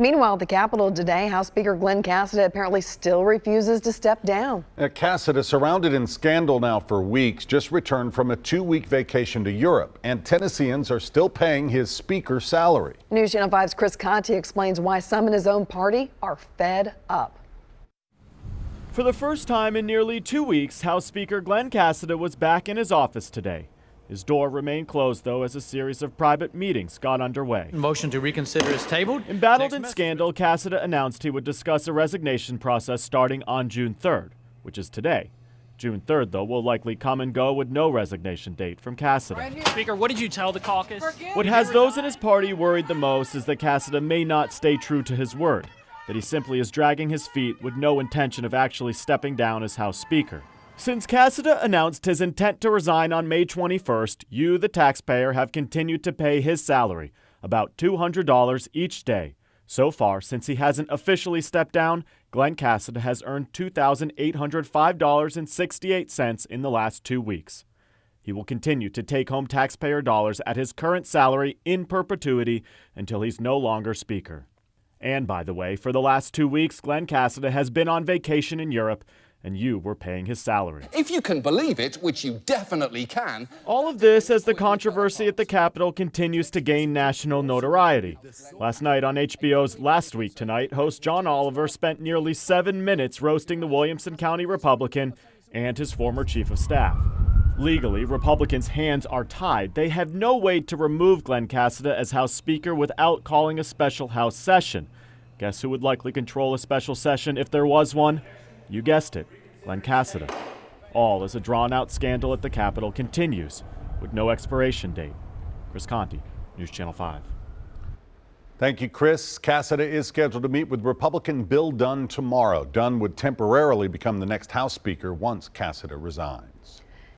Meanwhile, at the Capitol today, House Speaker Glen Casada apparently still refuses to step down. Casada, surrounded in scandal now for weeks, just returned from a 2-week vacation to Europe, and Tennesseans are still paying his speaker's salary. News Channel 5's Chris Conti explains why some in his own party are fed up. For the first time in nearly 2 weeks, House Speaker Glen Casada was back in his office today. His door remained closed, though, as a series of private meetings got underway. Motion to reconsider is tabled. Embattled in scandal, Casada announced he would discuss a resignation process starting on June 3rd, which is today. June 3rd, though, will likely come and go with no resignation date from Casada. Speaker, what did you tell the caucus? What has those in his party worried the most is that Casada may not stay true to his word, that he simply is dragging his feet with no intention of actually stepping down as House Speaker. Since Casada announced his intent to resign on May 21st, you, the taxpayer, have continued to pay his salary, about $200 each day. So far, since he hasn't officially stepped down, Glen Casada has earned $2,805.68 in the last 2 weeks. He will continue to take home taxpayer dollars at his current salary in perpetuity until he's no longer Speaker. And by the way, for the last 2 weeks, Glen Casada has been on vacation in Europe, and you were paying his salary. If you can believe it, which you definitely can. All of this as the controversy at the Capitol continues to gain national notoriety. Last night on HBO's Last Week Tonight, host John Oliver spent nearly 7 minutes roasting the Williamson County Republican and his former chief of staff. Legally, Republicans' hands are tied. They have no way to remove Glen Casada as House Speaker without calling a special House session. Guess who would likely control a special session if there was one? You guessed it, Glen Casada. All as a drawn-out scandal at the Capitol continues, with no expiration date. Chris Conti, News Channel 5. Thank you, Chris. Casada is scheduled to meet with Republican Bill Dunn tomorrow. Dunn would temporarily become the next House Speaker once Casada resigns.